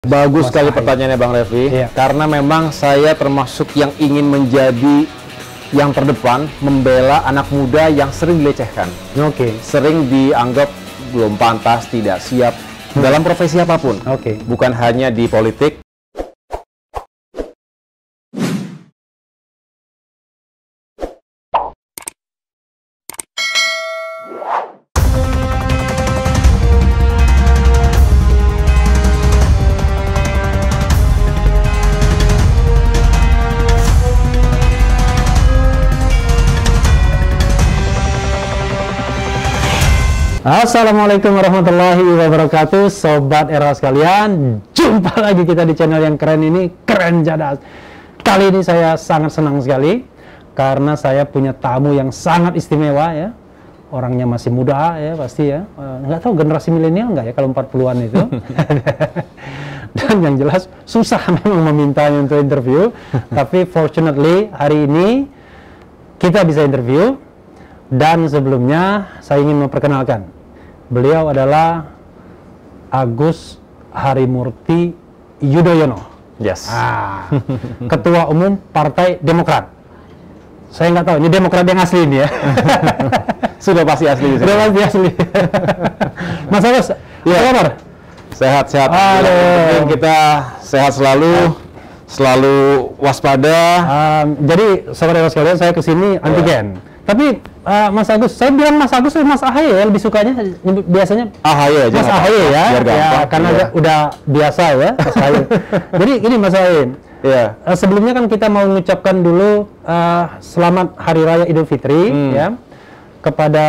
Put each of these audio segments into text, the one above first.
Bagus sekali pertanyaannya Bang Refli, karena memang saya termasuk yang ingin menjadi yang terdepan membela anak muda yang sering dilecehkan. Sering dianggap belum pantas, tidak siap dalam profesi apapun. Bukan hanya di politik. Assalamualaikum warahmatullahi wabarakatuh, Sobat Era sekalian. Jumpa lagi kita di channel yang keren ini, Keren Cadas. Kali ini saya sangat senang sekali karena saya punya tamu yang sangat istimewa ya. Orangnya masih muda ya pasti ya. Nggak tahu generasi milenial nggak ya kalau 40-an itu. Dan yang jelas susah memang memintanya untuk interview. Tapi fortunately hari ini kita bisa interview. Dan sebelumnya saya ingin memperkenalkan, beliau adalah Agus Harimurti Yudhoyono. Ketua Umum Partai Demokrat. Saya nggak tahu, ini Demokrat yang asli ini ya. Sudah pasti asli. Sudah pasti asli. Mas Agus, apa kabar? Sehat-sehat. Kita sehat selalu waspada. Jadi sobat sekalian, saya kesini antigen. Tapi Mas Agus, saya bilang Mas Agus atau Mas Ahaye ya, lebih sukanya biasanya Ahaye aja. Mas Ahaye ya, karena udah biasa ya Mas Ahaye. Jadi ini Mas Ahaye, sebelumnya kan kita mau mengucapkan dulu selamat Hari Raya Idul Fitri ya kepada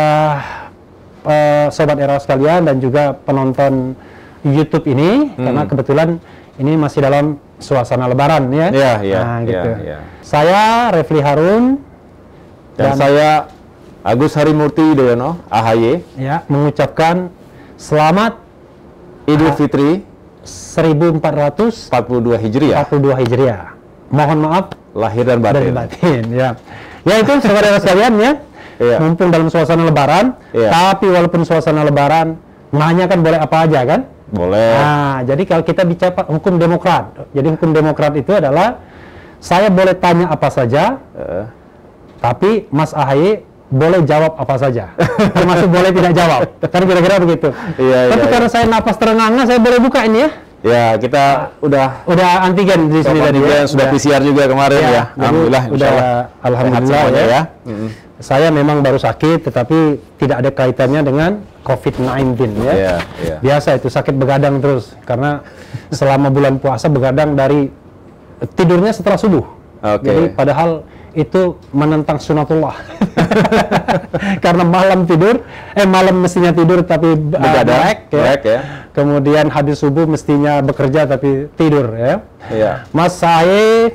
Sobat Era sekalian dan juga penonton YouTube ini, karena kebetulan ini masih dalam suasana Lebaran ya. Saya Refli Harun. Dan saya Agus Harimurti Yudhoyono, AHY, mengucapkan selamat Idul Fitri 1442 Hijriah. Mohon maaf lahir dan batin. Ya itu saudara sekalian ya. Mumpung dalam suasana Lebaran, tapi walaupun suasana Lebaran, nanya kan boleh apa aja kan? Boleh. Nah, jadi kalau kita bicara hukum demokrat, jadi hukum demokrat itu adalah saya boleh tanya apa saja. Tapi Mas Ahaye boleh jawab apa saja, termasuk boleh tidak jawab, kan kira-kira begitu. Tapi karena saya napas terengah-engah, saya boleh buka ini ya? Ya, kita udah antigen di sini tadi ya. Sudah PCR juga kemarin ya. Alhamdulillah ya. Saya memang baru sakit, tetapi tidak ada kaitannya dengan COVID-19 ya. Biasa itu sakit begadang terus, karena selama bulan puasa begadang dari tidurnya setelah subuh. Jadi padahal itu menentang sunatullah. Karena malam mestinya tidur tapi melek ya. Kemudian habis subuh mestinya bekerja tapi tidur ya. Mas saya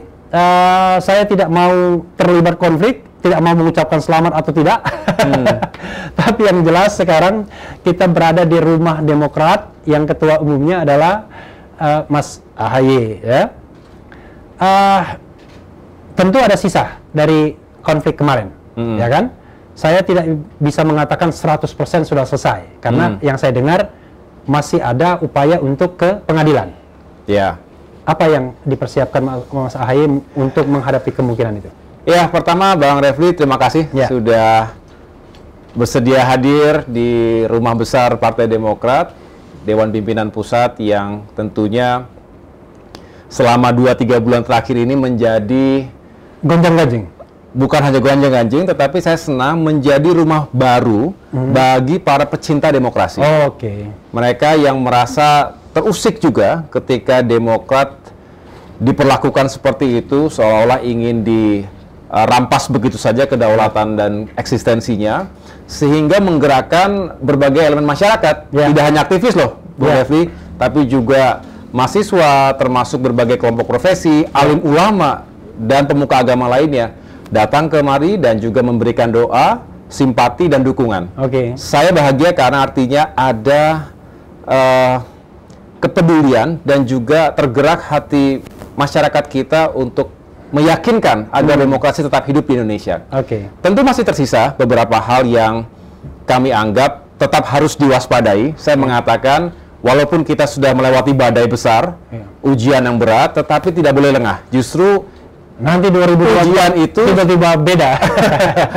tidak mau terlibat konflik, tidak mau mengucapkan selamat atau tidak. Tapi yang jelas sekarang kita berada di rumah Demokrat yang ketua umumnya adalah Mas Ahaye ya. Tentu ada sisa dari konflik kemarin, ya kan? Saya tidak bisa mengatakan 100% sudah selesai, karena yang saya dengar masih ada upaya untuk ke pengadilan. Apa yang dipersiapkan Mas Ahaye untuk menghadapi kemungkinan itu? Pertama Bang Refli, terima kasih sudah bersedia hadir di rumah besar Partai Demokrat, Dewan Pimpinan Pusat yang tentunya selama 2-3 bulan terakhir ini menjadi gonjang-ganjing. Bukan hanya gonjang-ganjing, tetapi saya senang menjadi rumah baru bagi para pecinta demokrasi. Mereka yang merasa terusik juga ketika Demokrat diperlakukan seperti itu, seolah-olah ingin dirampas begitu saja kedaulatan dan eksistensinya, sehingga menggerakkan berbagai elemen masyarakat. Tidak hanya aktivis loh, Bu Refli, tapi juga mahasiswa, termasuk berbagai kelompok profesi, alim ulama, dan pemuka agama lainnya datang kemari dan juga memberikan doa, simpati, dan dukungan. Saya bahagia karena artinya ada kepedulian dan juga tergerak hati masyarakat kita untuk meyakinkan agar demokrasi tetap hidup di Indonesia. Tentu masih tersisa beberapa hal yang kami anggap tetap harus diwaspadai. Saya mengatakan walaupun kita sudah melewati badai besar, ujian yang berat, tetapi tidak boleh lengah. Justru nanti 2020 ujian itu tiba-tiba beda.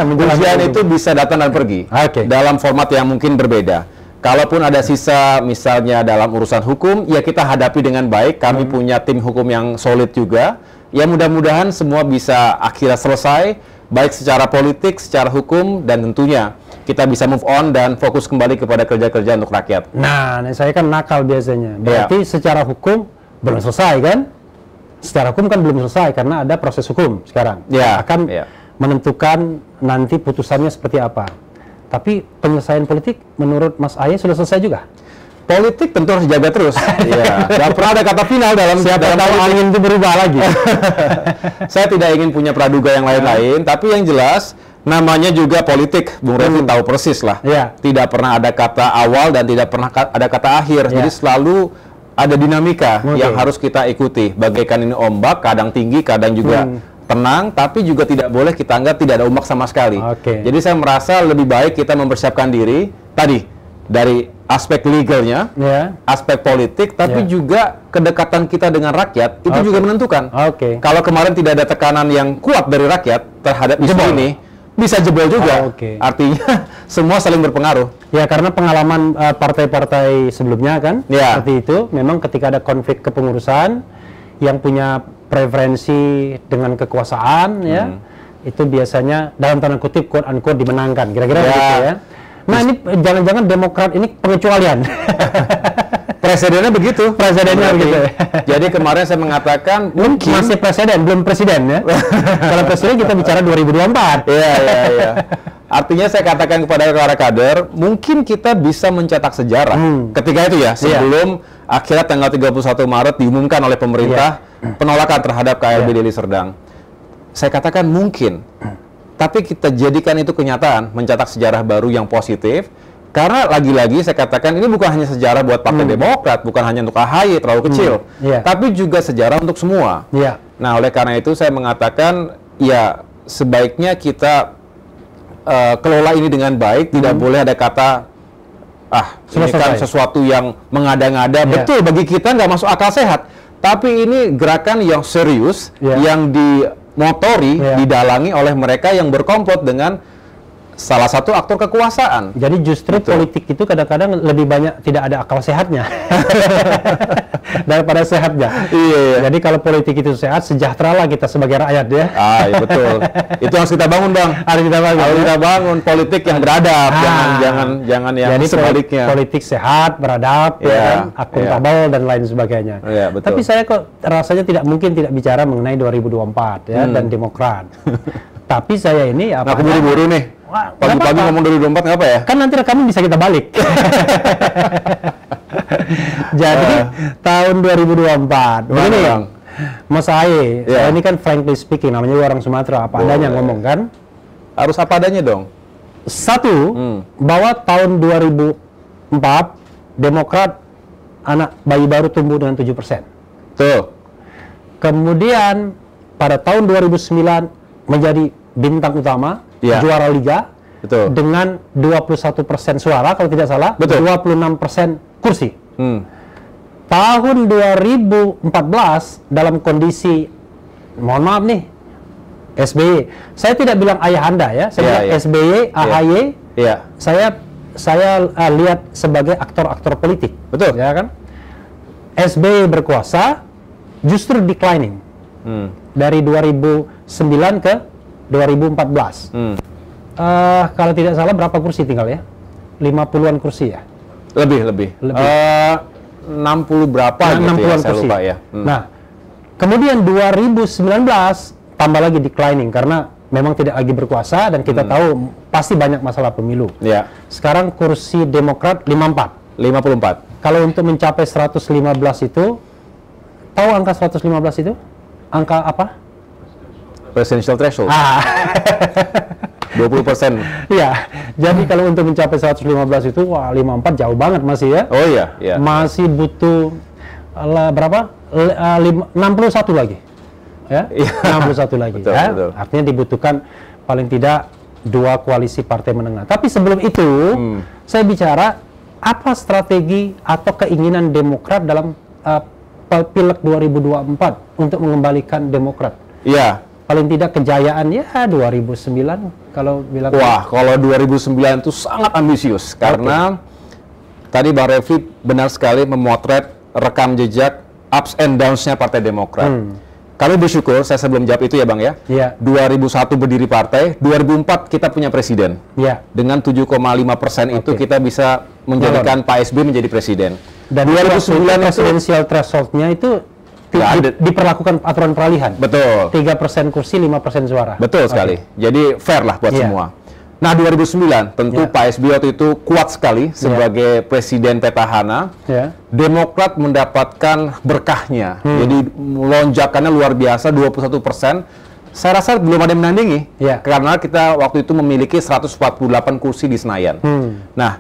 Ujian itu bisa datang dan pergi dalam format yang mungkin berbeda. Kalaupun ada sisa misalnya dalam urusan hukum, ya kita hadapi dengan baik. Kami punya tim hukum yang solid juga. Ya mudah-mudahan semua bisa akhirnya selesai, baik secara politik, secara hukum, dan tentunya kita bisa move on dan fokus kembali kepada kerja-kerja untuk rakyat. Nah, saya kan nakal biasanya. Berarti secara hukum belum selesai kan? Secara hukum kan belum selesai karena ada proses hukum sekarang. Akan menentukan nanti putusannya seperti apa. Tapi penyelesaian politik menurut Mas Aye sudah selesai juga? Politik tentu harus dijaga terus. Gak pernah ada kata final dalam angin itu berubah lagi. Saya tidak ingin punya praduga yang lain-lain, tapi yang jelas namanya juga politik. Bung Refli tahu persis lah. Tidak pernah ada kata awal dan tidak pernah ada kata akhir. Jadi selalu ada dinamika yang harus kita ikuti. Bagaikan ini ombak, kadang tinggi, kadang juga tenang, tapi juga tidak boleh kita anggap tidak ada ombak sama sekali. Jadi saya merasa lebih baik kita mempersiapkan diri tadi dari aspek legalnya, aspek politik, tapi juga kedekatan kita dengan rakyat itu juga menentukan. Kalau kemarin tidak ada tekanan yang kuat dari rakyat terhadap isu ini, bisa jebol juga. Artinya semua saling berpengaruh. Ya, karena pengalaman partai-partai sebelumnya kan, seperti itu. Memang ketika ada konflik kepengurusan yang punya preferensi dengan kekuasaan, itu biasanya dalam tanda kutip quote unquote dimenangkan, kira-kira begitu ya. Nah, ini jangan-jangan Demokrat ini pengecualian. Presidennya begitu. Presidennya begitu. Jadi kemarin saya mengatakan mungkin masih presiden, belum presiden ya. Kalau presiden kita bicara 2024. Iya. Artinya saya katakan kepada para kader, mungkin kita bisa mencetak sejarah ketika itu ya, sebelum akhirnya tanggal 31 Maret diumumkan oleh pemerintah penolakan terhadap KLB Deli Serdang. Saya katakan mungkin, tapi kita jadikan itu kenyataan, mencetak sejarah baru yang positif, karena lagi-lagi saya katakan ini bukan hanya sejarah buat Partai Demokrat, bukan hanya untuk AHY terlalu kecil, tapi juga sejarah untuk semua. Nah, oleh karena itu saya mengatakan, ya sebaiknya kita kelola ini dengan baik, tidak boleh ada kata, ini kan sesuatu yang mengada-ngada. Betul, bagi kita nggak masuk akal sehat. Tapi ini gerakan yang serius, yang dimotori, didalangi oleh mereka yang berkomplot dengan salah satu aktor kekuasaan. Jadi justru politik itu kadang-kadang lebih banyak tidak ada akal sehatnya daripada sehatnya. Jadi kalau politik itu sehat, sejahteralah kita sebagai rakyat ya. Iya betul. Itu harus kita bangun, Bang. Harus kita bangun politik yang beradab, jangan yang jadi sebaliknya. Politik sehat, beradab, akuntabel dan lain sebagainya. Betul. Tapi saya kok rasanya tidak mungkin tidak bicara mengenai 2024 ya dan Demokrat. Tapi saya ini apa? Aku buru-buru nih. Pagi-pagi ngomong 2024 nggak apa ya? Kan nanti rekaman bisa kita balik. Jadi tahun 2024. Begini Bang, Mas Aye, saya ini kan frankly speaking, namanya orang Sumatera, apa adanya ngomong kan? Harus apa adanya dong. Satu, bahwa tahun 2004 Demokrat anak bayi baru tumbuh dengan 7%. Tuh. Kemudian pada tahun 2009 menjadi bintang utama, juara liga, dengan 21% suara kalau tidak salah, 26% kursi. Tahun 2014 dalam kondisi, mohon maaf nih, SBY. Saya tidak bilang ayah Anda ya, saya bilang SBY, AHY. Saya lihat sebagai aktor-aktor politik. Betul. Ya kan? SBY berkuasa justru declining. Dari 2009 ke 2014. Kalau tidak salah berapa kursi tinggal ya? 50-an kursi ya? Lebih. 60 berapa gitu 60-an ya, saya kursi. lupa ya. Nah, kemudian 2019 tambah lagi declining karena memang tidak lagi berkuasa dan kita tahu pasti banyak masalah pemilu. Sekarang kursi Demokrat 54. Kalau untuk mencapai 115 itu, tahu angka 115 itu? Angka apa? Presidential threshold. 20%. Iya. Jadi kalau untuk mencapai 115 itu, 54 jauh banget masih ya. Oh iya. Masih butuh berapa? 61 lagi. Ya? 61 lagi. Betul, ya? betul. Artinya dibutuhkan paling tidak 2 koalisi partai menengah. Tapi sebelum itu, saya bicara apa strategi atau keinginan Demokrat dalam Pileg 2024 untuk mengembalikan Demokrat? Iya. Paling tidak kejayaan ya 2009 kalau bilang. Wah, kalau 2009 itu sangat ambisius karena tadi Bang Refli benar sekali memotret rekam jejak ups and downs-nya Partai Demokrat. Kami bersyukur, saya sebelum jawab itu ya Bang ya, 2001 berdiri partai, 2004 kita punya presiden. Dengan 7,5% itu kita bisa menjadikan Pak SBY menjadi presiden. Dan 2009 presidensial threshold-nya itu diperlakukan aturan peralihan. Betul. 3% kursi, 5% suara. Betul sekali. Jadi fair lah buat semua. Nah 2009 tentu Pak SBY waktu itu kuat sekali sebagai presiden petahana. Demokrat mendapatkan berkahnya. Jadi lonjakannya luar biasa 21%. Saya rasa belum ada yang menandingi karena kita waktu itu memiliki 148 kursi di Senayan. Nah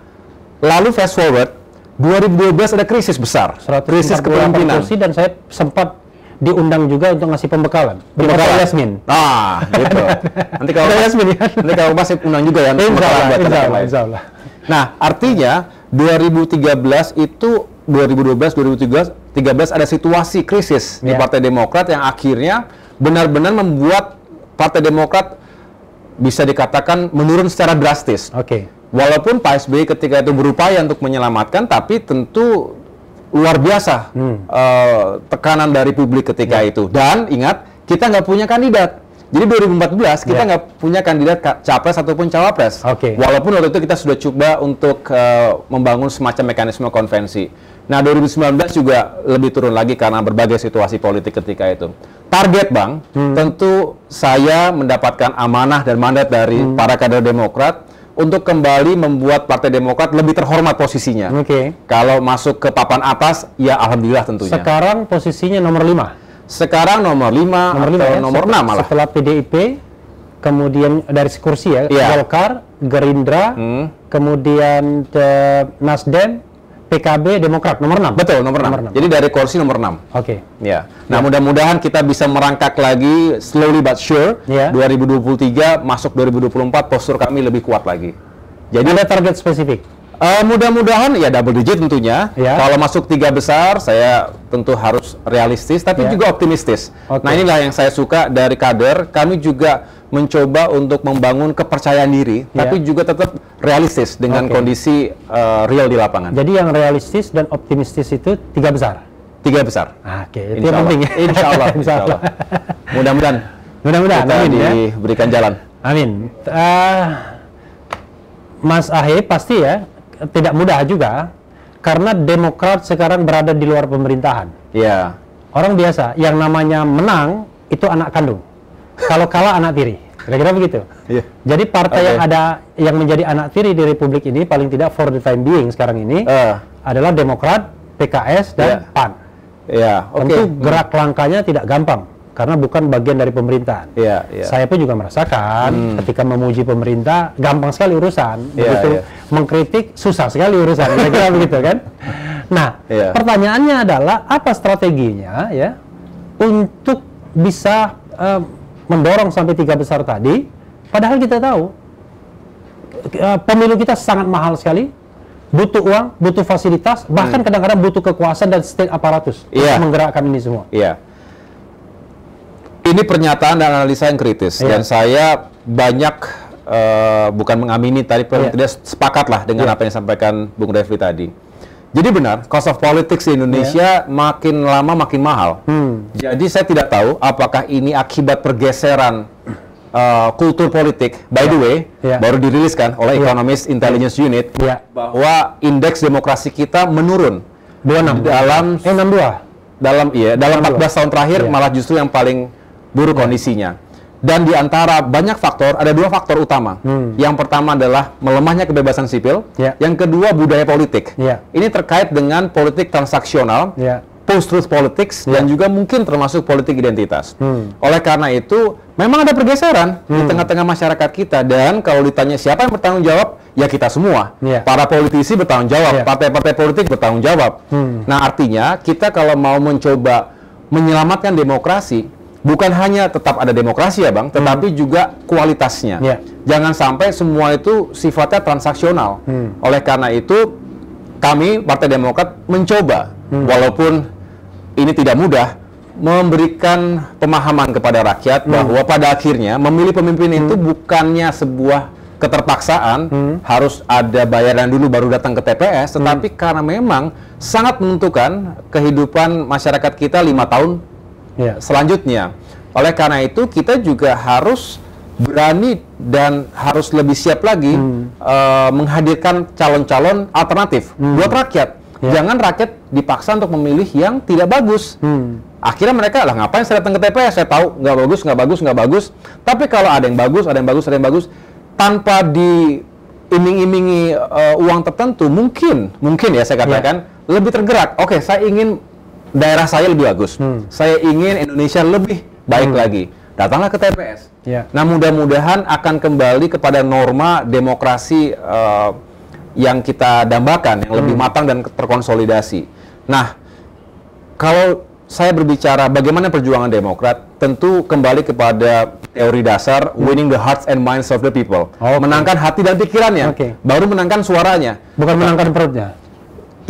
lalu fast forward 2012 ada krisis besar, krisis kepemimpinan. Kursi dan saya sempat diundang juga untuk ngasih pembekalan. Pembekalan Yasmin. Ah, gitu. Nanti kalau masih undang juga ya. Insya Allah. Nah, artinya 2013 itu 2013 ada situasi krisis di Partai Demokrat yang akhirnya benar-benar membuat Partai Demokrat bisa dikatakan menurun secara drastis. Walaupun Pak SBY ketika itu berupaya untuk menyelamatkan, tapi tentu luar biasa tekanan dari publik ketika itu. Dan ingat, kita nggak punya kandidat. Jadi 2014 kita nggak punya kandidat capres ataupun cawapres. Walaupun waktu itu kita sudah coba untuk membangun semacam mekanisme konvensi. Nah 2019 juga lebih turun lagi karena berbagai situasi politik ketika itu. Target Bang, tentu saya mendapatkan amanah dan mandat dari para kader Demokrat untuk kembali membuat Partai Demokrat lebih terhormat posisinya. Kalau masuk ke papan atas, ya alhamdulillah tentunya. Sekarang posisinya nomor 5. Sekarang nomor 5 atau nomor 6 malah. Setelah PDIP, kemudian dari kursi Golkar, Gerindra, kemudian Nasdem, PKB, Demokrat, nomor 6. Betul, nomor 6. Jadi dari kursi nomor 6. Ya. Nah, mudah-mudahan kita bisa merangkak lagi slowly but sure. 2023 masuk 2024 postur kami lebih kuat lagi. Jadi ada target spesifik. Mudah-mudahan ya double digit tentunya. Kalau masuk 3 besar, saya tentu harus realistis tapi juga optimistis. Nah, inilah yang saya suka dari kader. Kami juga mencoba untuk membangun kepercayaan diri, tapi juga tetap realistis dengan kondisi real di lapangan. Jadi yang realistis dan optimistis itu 3 besar? 3 besar. Itu yang penting. Insya Allah. Mudah-mudahan kita diberikan jalan. Amin. Mas Ahe pasti ya, tidak mudah juga, karena Demokrat sekarang berada di luar pemerintahan. Orang biasa, yang namanya menang, itu anak kandung. Kalau kalah anak tiri, kira-kira begitu. Jadi partai yang ada yang menjadi anak tiri di Republik ini paling tidak for the time being sekarang ini adalah Demokrat, PKS dan PAN. Tentu gerak langkahnya tidak gampang karena bukan bagian dari pemerintahan. Saya pun juga merasakan ketika memuji pemerintah gampang sekali urusan, begitu mengkritik susah sekali urusan, kira-kira begitu kan. Nah, pertanyaannya adalah apa strateginya ya untuk bisa mendorong sampai 3 besar tadi, padahal kita tahu pemilu kita sangat mahal sekali, butuh uang, butuh fasilitas, bahkan kadang-kadang butuh kekuasaan dan state aparatus untuk menggerakkan ini semua. Ini pernyataan dan analisa yang kritis, dan saya banyak bukan mengamini tadi, tidak sepakatlah dengan apa yang disampaikan Bung Refli tadi. Jadi benar, cost of politics di Indonesia makin lama makin mahal. Jadi saya tidak tahu apakah ini akibat pergeseran kultur politik. By the way, baru diriliskan oleh Economist Intelligence Unit bahwa indeks demokrasi kita menurun. 26 dalam 14 tahun terakhir malah justru yang paling buruk kondisinya. Dan di antara banyak faktor, ada 2 faktor utama. Yang pertama adalah melemahnya kebebasan sipil. Yang kedua, budaya politik. Ini terkait dengan politik transaksional, post-truth politics, dan juga mungkin termasuk politik identitas. Oleh karena itu, memang ada pergeseran di tengah-tengah masyarakat kita. Dan kalau ditanya siapa yang bertanggung jawab, ya kita semua. Para politisi bertanggung jawab, partai-partai politik bertanggung jawab. Nah, artinya kita kalau mau mencoba menyelamatkan demokrasi, bukan hanya tetap ada demokrasi ya Bang, tetapi juga kualitasnya. Jangan sampai semua itu sifatnya transaksional. Oleh karena itu, kami Partai Demokrat mencoba, walaupun ini tidak mudah, memberikan pemahaman kepada rakyat bahwa pada akhirnya memilih pemimpin itu bukannya sebuah keterpaksaan, harus ada bayaran dulu baru datang ke TPS, tetapi karena memang sangat menentukan kehidupan masyarakat kita 5 tahun selanjutnya. Oleh karena itu kita juga harus berani dan harus lebih siap lagi menghadirkan calon-calon alternatif buat rakyat. Jangan rakyat dipaksa untuk memilih yang tidak bagus. Akhirnya mereka, lah ngapain saya datang ke TPS, saya tahu nggak bagus, nggak bagus, nggak bagus. Tapi kalau ada yang bagus, ada yang bagus, ada yang bagus, tanpa diiming-imingi uang tertentu, mungkin ya saya katakan, lebih tergerak. Oke, saya ingin daerah saya lebih bagus. Saya ingin Indonesia lebih baik lagi. Datanglah ke TPS. Nah, mudah-mudahan akan kembali kepada norma demokrasi yang kita dambakan, yang lebih matang dan terkonsolidasi. Nah, kalau saya berbicara bagaimana perjuangan Demokrat, tentu kembali kepada teori dasar winning the hearts and minds of the people. Menangkan hati dan pikirannya, baru menangkan suaranya. Bukan menangkan perutnya.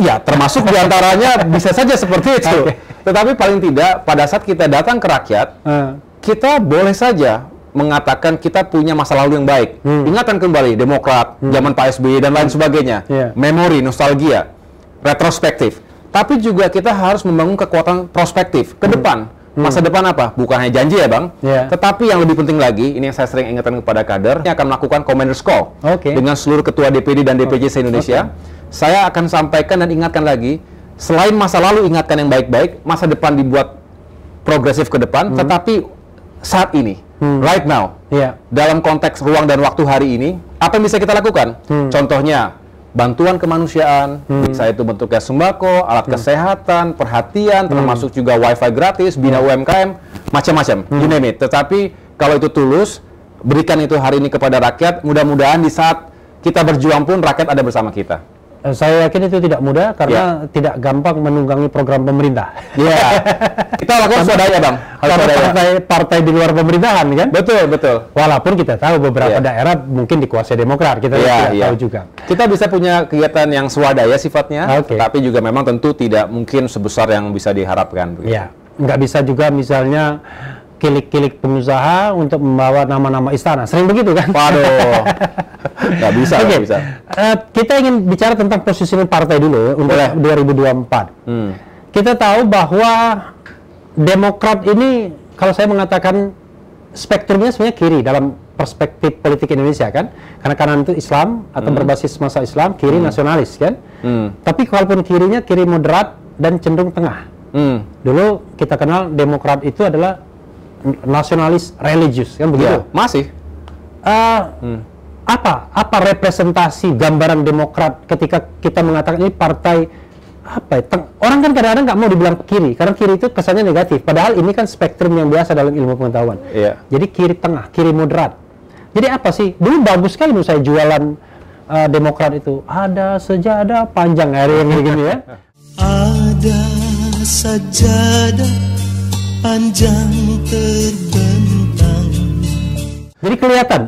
Ya, termasuk diantaranya bisa saja seperti itu. Tetapi paling tidak, pada saat kita datang ke rakyat, kita boleh saja mengatakan kita punya masa lalu yang baik. Ingatan kembali Demokrat, zaman Pak SBY dan lain sebagainya. Memori, nostalgia, retrospektif. Tapi juga kita harus membangun kekuatan prospektif ke depan. Masa depan apa? Bukan hanya janji ya Bang, tetapi yang lebih penting lagi, ini yang saya sering ingatkan kepada kader, yang akan melakukan Commander's Call dengan seluruh ketua DPD dan DPJ se-Indonesia. Saya akan sampaikan dan ingatkan lagi, selain masa lalu ingatkan yang baik-baik, masa depan dibuat progresif ke depan, tetapi saat ini, right now, dalam konteks ruang dan waktu hari ini, apa yang bisa kita lakukan? Contohnya, bantuan kemanusiaan, bisa itu bentuknya sembako, alat kesehatan, perhatian, termasuk juga wifi gratis, bina UMKM, macam-macam, you name it. Tetapi kalau itu tulus, berikan itu hari ini kepada rakyat, mudah-mudahan di saat kita berjuang pun rakyat ada bersama kita. Saya yakin itu tidak mudah karena tidak gampang menunggangi program pemerintah. Kita lakukan swadaya Bang. Partai di luar pemerintahan kan? Betul, betul. Walaupun kita tahu beberapa daerah mungkin dikuasai Demokrat, kita tidak tahu juga. Kita bisa punya kegiatan yang swadaya sifatnya, tapi juga memang tentu tidak mungkin sebesar yang bisa diharapkan. Iya, nggak bisa juga misalnya kilik-kilik pengusaha untuk membawa nama-nama istana. Sering begitu kan? Waduh. Nggak bisa, nggak bisa. Kita ingin bicara tentang positioning partai dulu untuk 2024. Kita tahu bahwa Demokrat ini, kalau saya mengatakan spektrumnya sebenarnya kiri dalam perspektif politik Indonesia kan? Karena kanan itu Islam atau berbasis masa Islam, kiri nasionalis kan? Tapi kalaupun kirinya kiri moderat dan cenderung tengah. Dulu kita kenal Demokrat itu adalah nasionalis religius kan begitu? Masih. Apa representasi gambaran Demokrat ketika kita mengatakan ini partai apa ya? Orang kan kadang-kadang nggak mau dibilang kiri karena kiri itu kesannya negatif. Padahal ini kan spektrum yang biasa dalam ilmu pengetahuan. Jadi kiri tengah, kiri moderat. Jadi apa sih? Dulu bagus sekali menurut saya jualan Demokrat itu. Ada sejadah panjang hari yang gini ya. Ada sajadah panjang terbentang. Jadi kelihatan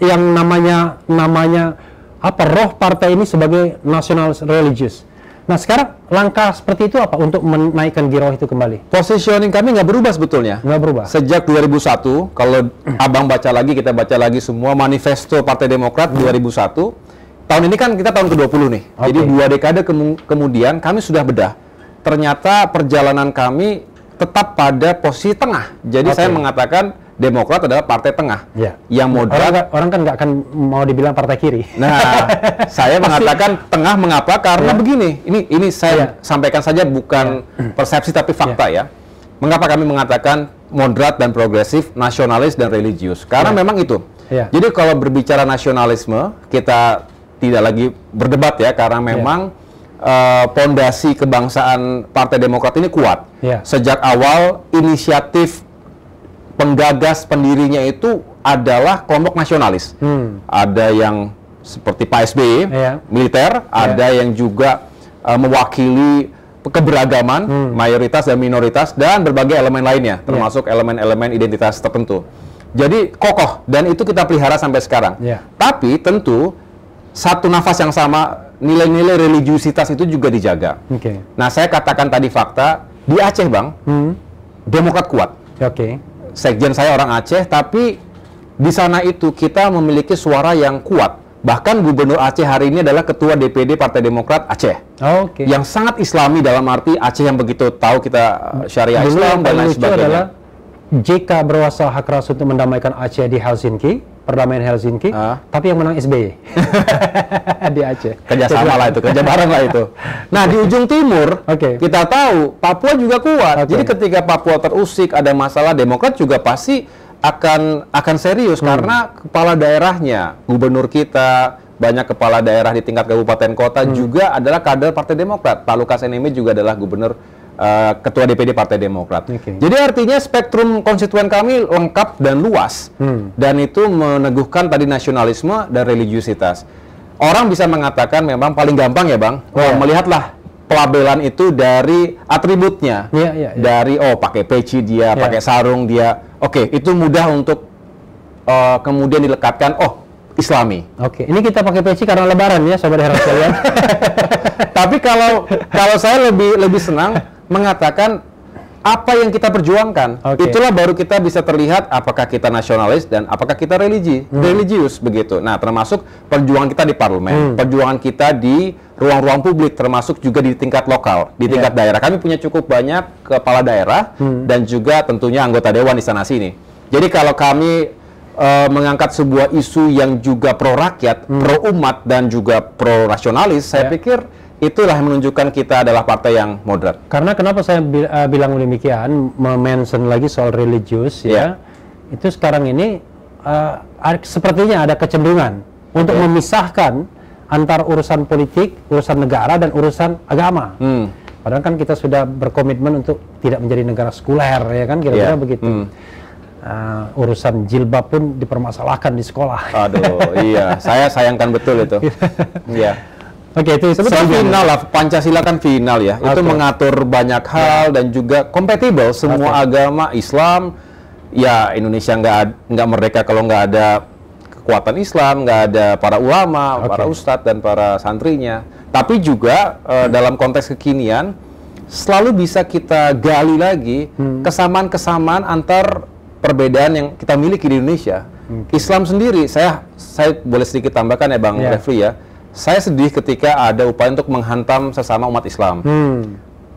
yang namanya apa roh partai ini sebagai nasional religius. Nah sekarang langkah seperti itu apa untuk menaikkan giroh itu kembali? Positioning kami nggak berubah sebetulnya. Nggak berubah. Sejak 2001, kalau Abang baca lagi, kita baca lagi semua manifesto Partai Demokrat 2001. Tahun ini kan kita tahun ke-20 nih. Jadi 2 dekade kemudian kami sudah bedah. Ternyata perjalanan kami tetap pada posisi tengah. Jadi saya mengatakan Demokrat adalah partai tengah, yang moderat. Orang kan nggak akan mau dibilang partai kiri. Nah, saya mengatakan tengah mengapa? Karena begini, ini saya sampaikan saja bukan persepsi tapi fakta ya. Mengapa kami mengatakan moderat dan progresif, nasionalis dan religius? Karena memang itu. Jadi kalau berbicara nasionalisme, kita tidak lagi berdebat ya, karena memang pondasi kebangsaan Partai Demokrat ini kuat. Sejak awal inisiatif penggagas pendirinya itu adalah kelompok nasionalis. Ada yang seperti Pak SBY, militer, ada yang juga mewakili keberagaman, mayoritas dan minoritas, dan berbagai elemen lainnya, termasuk elemen-elemen identitas tertentu. Jadi kokoh, dan itu kita pelihara sampai sekarang. Tapi tentu, satu nafas yang sama nilai-nilai religiusitas itu juga dijaga. Nah, saya katakan tadi fakta, di Aceh, Bang, Demokrat kuat. Sekjen saya orang Aceh, tapi di sana itu kita memiliki suara yang kuat. Bahkan Gubernur Aceh hari ini adalah Ketua DPD Partai Demokrat Aceh. Yang sangat Islami dalam arti Aceh yang begitu tahu kita syariah Islam dan lain sebagainya. JK berwasa hak keras untuk mendamaikan Aceh di Helsinki, perdamaian Helsinki, tapi yang menang SBY di Aceh. Kerjasama lah itu, kerja bareng lah itu. Nah, di ujung timur, kita tahu Papua juga kuat. Jadi ketika Papua terusik, ada masalah, Demokrat juga pasti akan serius karena kepala daerahnya, gubernur kita, banyak kepala daerah di tingkat kabupaten kota juga adalah kader Partai Demokrat. Pak Lukas NMB juga adalah gubernur Ketua DPD Partai Demokrat. Jadi artinya spektrum konstituen kami lengkap dan luas, dan itu meneguhkan tadi nasionalisme dan religiusitas. Orang bisa mengatakan memang paling gampang ya Bang, melihatlah pelabelan itu dari atributnya, dari pakai peci dia, pakai sarung dia, itu mudah untuk kemudian dilekatkan Islami. Ini kita pakai peci karena Lebaran ya, sobat Hera sekalian. Tapi kalau saya lebih senang mengatakan apa yang kita perjuangkan, itulah baru kita bisa terlihat apakah kita nasionalis dan apakah kita religius begitu. Nah, termasuk perjuangan kita di parlemen, perjuangan kita di ruang-ruang publik, termasuk juga di tingkat lokal, di tingkat daerah. Kami punya cukup banyak kepala daerah dan juga tentunya anggota dewan di sana sini. Jadi kalau kami mengangkat sebuah isu yang juga pro rakyat, pro umat dan juga pro rasionalis, saya pikir itulah yang menunjukkan kita adalah partai yang moderat. Karena kenapa saya bilang demikian, mention lagi soal religius itu sekarang ini sepertinya ada kecenderungan untuk memisahkan antara urusan politik, urusan negara dan urusan agama. Padahal kan kita sudah berkomitmen untuk tidak menjadi negara sekuler, ya kan, kira-kira begitu. Urusan jilbab pun dipermasalahkan di sekolah. Aduh, iya, saya sayangkan betul itu. Iya. Itu sebetulnya final lah, Pancasila kan final ya. Itu mengatur banyak hal dan juga kompatibel semua agama. Islam, ya Indonesia nggak merdeka kalau nggak ada kekuatan Islam, nggak ada para ulama, para ustadz dan para santrinya. Tapi juga dalam konteks kekinian selalu bisa kita gali lagi kesamaan-kesamaan antar perbedaan yang kita miliki di Indonesia. Islam sendiri, saya boleh sedikit tambahkan ya Bang Refli ya. Saya sedih ketika ada upaya untuk menghantam sesama umat Islam.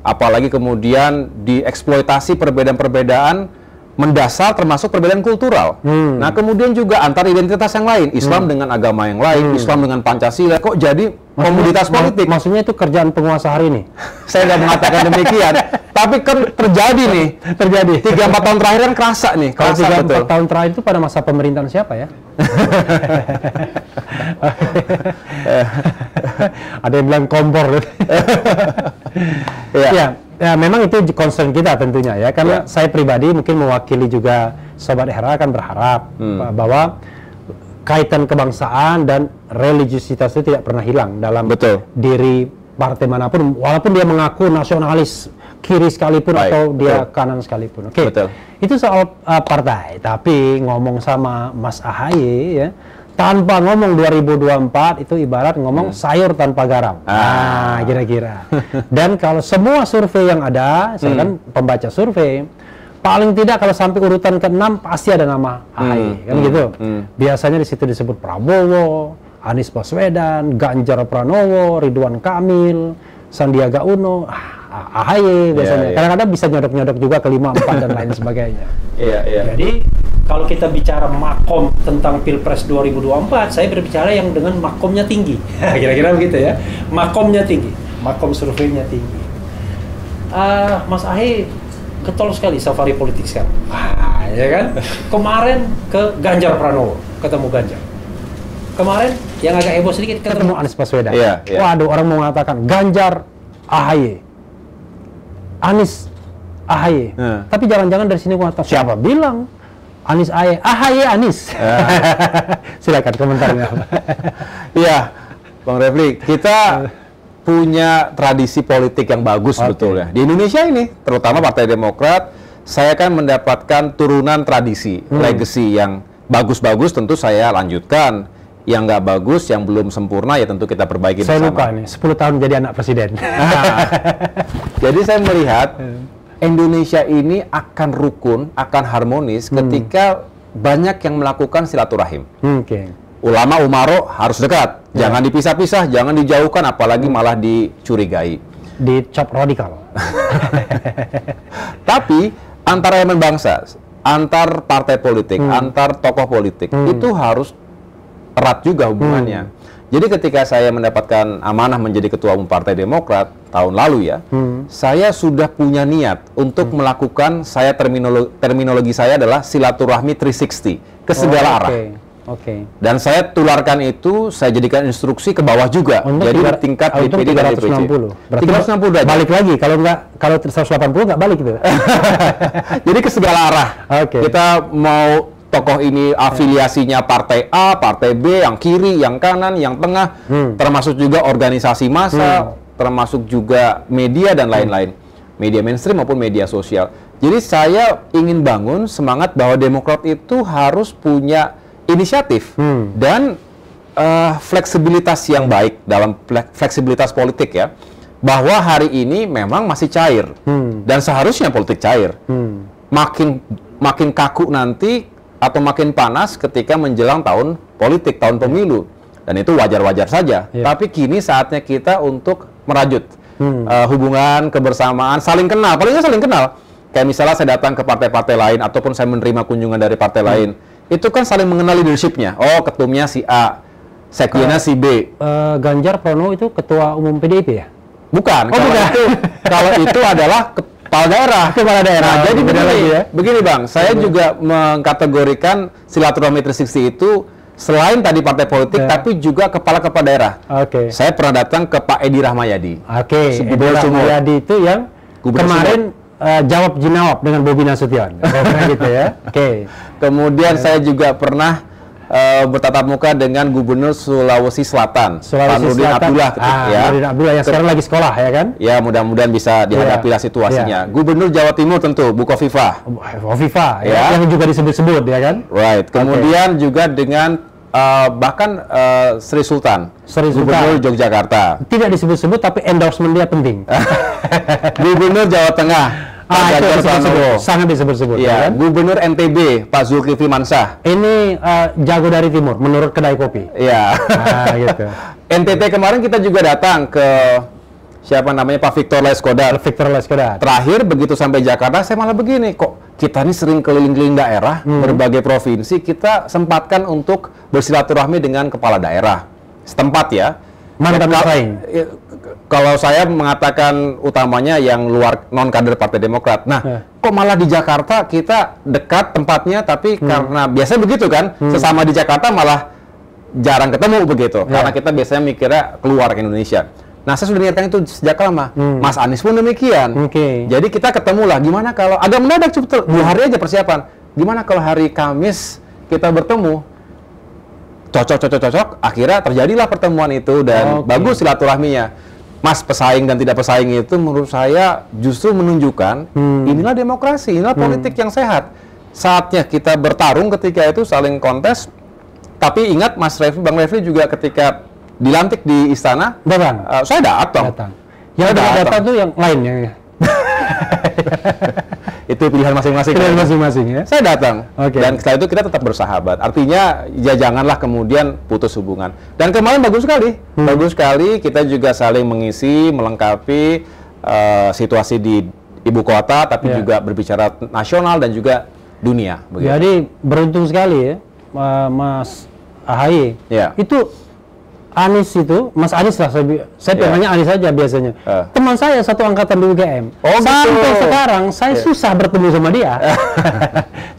Apalagi kemudian dieksploitasi perbedaan-perbedaan mendasar termasuk perbedaan kultural. Nah, kemudian juga antar identitas yang lain, Islam dengan agama yang lain, Islam dengan Pancasila, kok jadi komoditas politik. Maksudnya itu kerjaan penguasa hari ini? Saya nggak mengatakan demikian, tapi kan terjadi nih. 3-4 tahun terakhir kan kerasa nih. Kalau 3-4 tahun terakhir itu pada masa pemerintahan siapa ya? Ada yang bilang kompor. Ya, memang itu concern kita tentunya ya, karena saya pribadi mungkin mewakili juga Sobat Hera akan berharap bahwa kaitan kebangsaan dan religiusitas itu tidak pernah hilang dalam diri partai manapun, walaupun dia mengaku nasionalis kiri sekalipun atau dia kanan sekalipun. Itu soal partai. Tapi ngomong sama Mas AHY ya, tanpa ngomong 2024 itu ibarat ngomong sayur tanpa garam. Nah, kira-kira. Dan kalau semua survei yang ada, saya kan pembaca survei, paling tidak kalau sampai urutan ke-6 pasti ada nama AHY, kan gitu. Biasanya di situ disebut Prabowo, Anies Baswedan, Ganjar Pranowo, Ridwan Kamil, Sandiaga Uno, AHY biasanya. Kadang-kadang bisa nyodok-nyodok juga ke 5, 4 dan lain sebagainya. Jadi kalau kita bicara makom tentang Pilpres 2024, saya berbicara yang dengan makomnya tinggi. Kira-kira begitu ya. Makomnya tinggi, makom surveinya tinggi. Mas AHY getol sekali safari politik sekarang. Ya kan? Kemarin ke Ganjar Pranowo, ketemu Ganjar. Kemarin yang agak heboh sedikit ketemu Anies Baswedan. Waduh, orang mau mengatakan Ganjar AHY, Anies AHY. Tapi jangan-jangan dari sini mengatakan siapa bilang Anies AHY Anies. Silakan komentarnya. Iya, Bang Refli, kita punya tradisi politik yang bagus betul ya. Di Indonesia ini, terutama Partai Demokrat, saya kan mendapatkan turunan tradisi, legacy yang bagus-bagus tentu saya lanjutkan. yang nggak bagus, yang belum sempurna ya tentu kita perbaiki bersama. Saya lupa nih, 10 tahun jadi anak presiden. Jadi saya melihat Indonesia ini akan rukun, akan harmonis ketika banyak yang melakukan silaturahim. Ulama umaro harus dekat, jangan dipisah-pisah, jangan dijauhkan, apalagi malah dicurigai. Dicap radikal. Tapi antara elemen bangsa, antar partai politik, antar tokoh politik itu harus erat juga hubungannya. Jadi ketika saya mendapatkan amanah menjadi ketua umum Partai Demokrat tahun lalu ya, saya sudah punya niat untuk melakukan, terminologi saya adalah silaturahmi 360 ke segala arah. Dan saya tularkan itu, saya jadikan instruksi ke bawah juga. Untuk jadi tingkat DPD dan DPC. 360 derajat. Balik lagi, kalau 180 nggak balik itu. Jadi ke segala arah. Kita mau tokoh ini afiliasinya partai A, partai B, yang kiri, yang kanan, yang tengah, termasuk juga organisasi massa, termasuk juga media dan lain-lain. Media mainstream maupun media sosial. Jadi saya ingin bangun semangat bahwa Demokrat itu harus punya inisiatif dan fleksibilitas yang baik dalam fleksibilitas politik ya, bahwa hari ini memang masih cair dan seharusnya politik cair. Makin kaku nanti atau makin panas ketika menjelang tahun politik, tahun pemilu, dan itu wajar-wajar saja. Tapi kini saatnya kita untuk merajut hubungan, kebersamaan, saling kenal, paling nggak saling kenal. Kayak misalnya saya datang ke partai-partai lain ataupun saya menerima kunjungan dari partai lain, itu kan saling mengenal leadership-nya. Oh, ketumnya si A, sekjennya si B. Ganjar Pranowo itu ketua umum PDIP ya? Bukan. Kalau itu adalah kepala daerah. Kepala daerah. Nah, jadi begini Bang, saya juga mengkategorikan silaturahmi 360 itu selain tadi partai politik, tapi juga kepala-kepala daerah. Saya pernah datang ke Pak Edi Rahmayadi. Edi Rahmayadi itu yang kemarin jawab jinawab dengan Bobi Nasution. Gitu ya. Kemudian saya juga pernah bertatap muka dengan Gubernur Sulawesi Selatan, Pak Nurdin Abdullah. Nurdin Abdullah yang sekarang lagi sekolah ya kan? Ya, mudah-mudahan bisa dihadapi lah situasinya. Gubernur Jawa Timur tentu Bu Khofifah. Khofifah ya, yang juga disebut-sebut ya kan? Kemudian juga dengan bahkan Sri Sultan, Gubernur Yogyakarta. Tidak disebut-sebut tapi endorsement dia penting. Gubernur Jawa Tengah, sangat disebut-sebut. Ya, kan? Gubernur NTB, Pak Zulkifli Mansah. Ini jago dari timur, menurut kedai kopi. Iya. Gitu. NTT kemarin kita juga datang ke siapa namanya, Pak Victor Laiskodat. Terakhir begitu sampai Jakarta, saya malah begini, kok kita ini sering keliling-keliling daerah, berbagai provinsi, kita sempatkan untuk bersilaturahmi dengan kepala daerah setempat ya. Mantan bersaing. Kalau saya mengatakan utamanya yang luar non kader Partai Demokrat. Nah, kok malah di Jakarta kita dekat tempatnya, tapi karena biasa begitu kan, sesama di Jakarta malah jarang ketemu begitu, karena kita biasanya mikirnya keluar ke Indonesia. Nah, saya sudah niatkan itu sejak lama. Mas Anies pun demikian. Jadi kita ketemu lah. Gimana kalau agak mendadak, 2 hari aja persiapan. Gimana kalau hari Kamis kita bertemu? Cocok. Akhirnya terjadilah pertemuan itu dan bagus silaturahminya. Mas pesaing dan tidak pesaing itu menurut saya justru menunjukkan inilah demokrasi, inilah politik yang sehat. Saatnya kita bertarung ketika itu saling kontes. Tapi ingat Mas Refli, Bang Refli juga ketika dilantik di istana, saya datang. Yang datang tuh yang lainnya. Itu pilihan masing-masing. Ya. Saya datang. Dan setelah itu kita tetap bersahabat. Artinya ya janganlah kemudian putus hubungan. Dan kemarin bagus sekali kita juga saling mengisi, melengkapi situasi di ibu kota, tapi juga berbicara nasional dan juga dunia. Begitu. Jadi beruntung sekali ya, Mas AHY. Itu Anies itu, Mas Anies lah, saya bilangnya Anies saja biasanya. Teman saya satu angkatan di UGM. Sampai sekarang saya susah bertemu sama dia.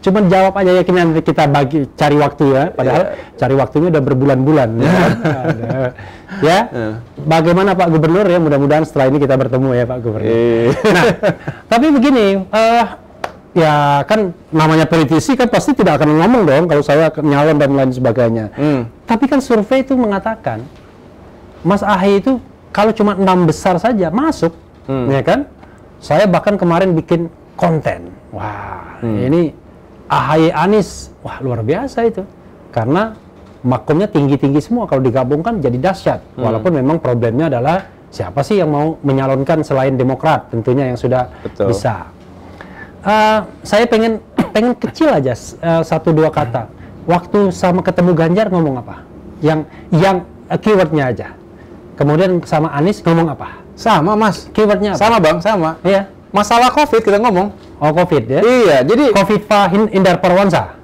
Cuman jawab aja, yakin nanti kita cari waktu ya. Padahal cari waktunya udah berbulan-bulan. Bagaimana Pak Gubernur ya? Mudah-mudahan setelah ini kita bertemu ya Pak Gubernur. Nah, tapi begini. Ya kan namanya politisi kan pasti tidak akan ngomong dong kalau saya nyalon dan lain sebagainya. Tapi kan survei itu mengatakan Mas AHY itu kalau cuma 6 besar saja masuk, ya kan? Saya bahkan kemarin bikin konten. Wah, ini AHY Anies, wah luar biasa itu. Karena makomnya tinggi-tinggi semua, kalau digabungkan jadi dahsyat. Walaupun memang problemnya adalah siapa sih yang mau menyalonkan selain Demokrat tentunya yang sudah bisa. Saya pengen kecil aja, 1-2 kata. Waktu sama ketemu Ganjar ngomong apa? Yang keywordnya aja. Kemudian sama Anies ngomong apa? Sama, Mas. Keywordnya apa? Sama, Bang, sama. Iya. Masalah COVID kita ngomong. Oh, COVID ya? Iya, jadi Kofifa Indar Parawansa.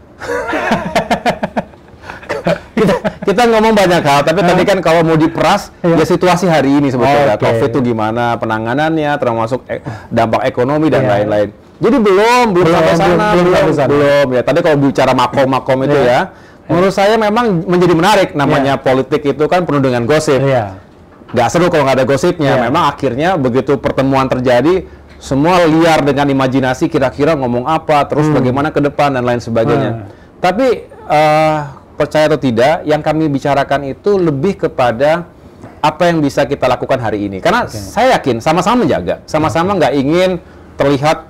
kita ngomong banyak hal, tapi tadi kan kalau mau diperas, ya situasi hari ini sebetulnya. COVID itu gimana penanganannya, termasuk dampak ekonomi dan lain-lain. Jadi belum sampai sana, belum. Ya, tadi kalau bicara makom itu ya, menurut saya memang menjadi menarik. Namanya politik itu kan penuh dengan gosip. Nggak seru kalau nggak ada gosipnya. Memang akhirnya begitu pertemuan terjadi, semua liar dengan imajinasi kira-kira ngomong apa, terus bagaimana ke depan dan lain sebagainya. Tapi percaya atau tidak, yang kami bicarakan itu lebih kepada apa yang bisa kita lakukan hari ini. Karena saya yakin sama-sama menjaga, sama-sama nggak ingin terlihat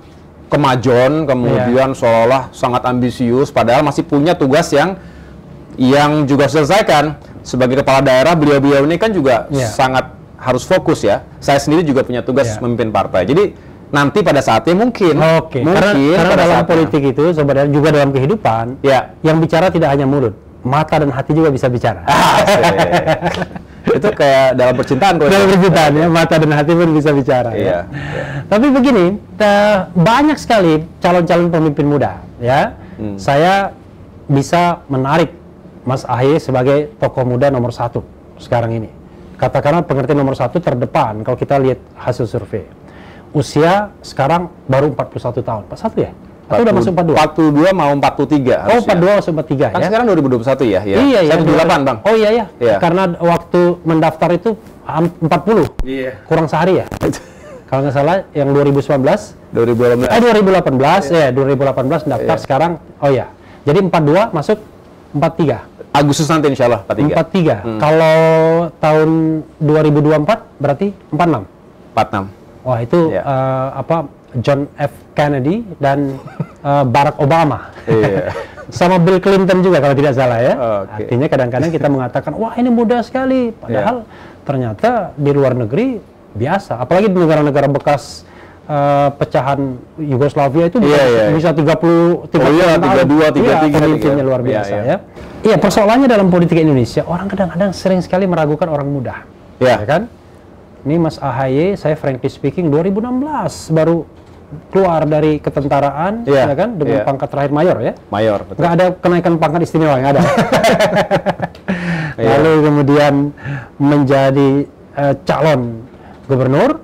kemajon, kemudian seolah-olah sangat ambisius, padahal masih punya tugas yang juga selesaikan. Sebagai kepala daerah, beliau-beliau ini kan juga sangat harus fokus ya. Saya sendiri juga punya tugas memimpin partai. Jadi nanti pada saatnya mungkin karena dalam politik itu sebenarnya juga dalam kehidupan yang bicara tidak hanya mulut, mata dan hati juga bisa bicara. Itu kayak dalam percintaan. Dalam percintaan ya, mata dan hati pun bisa bicara. Tapi begini, banyak sekali calon-calon pemimpin muda ya. Saya bisa menarik Mas Ahy sebagai tokoh muda nomor 1 sekarang ini. Katakanlah pengertian nomor 1 terdepan kalau kita lihat hasil survei. Usia sekarang baru 41 tahun. 41 ya? Atau udah masuk 42? 42 mau 43 harusnya. Oh, 42 masuk 43 kan ya? Sekarang 2021 ya? Iya, 78, Bang. Oh iya. Karena waktu mendaftar itu 40. Kurang sehari ya? Kalau nggak salah yang 2019? 2018 ya, 2018 daftar sekarang. Oh ya. Jadi 42 masuk 43. Agustus nanti insya Allah 43. Kalau tahun 2024 berarti 46. Wah itu John F. Kennedy dan Barack Obama. Sama Bill Clinton juga kalau tidak salah ya. Artinya kadang-kadang kita mengatakan wah ini muda sekali, padahal ternyata di luar negeri biasa. Apalagi di negara-negara bekas pecahan Yugoslavia itu bisa 32, 33 pemimpinnya luar biasa ya. Iya, persoalannya dalam politik Indonesia orang kadang-kadang sering sekali meragukan orang muda. Ya kan? Ini Mas Ahy, saya frankly speaking 2016 baru keluar dari ketentaraan, ya kan, dengan pangkat terakhir mayor ya. Mayor, betul. Nggak ada kenaikan pangkat istimewa, nggak ada. Lalu kemudian menjadi calon gubernur.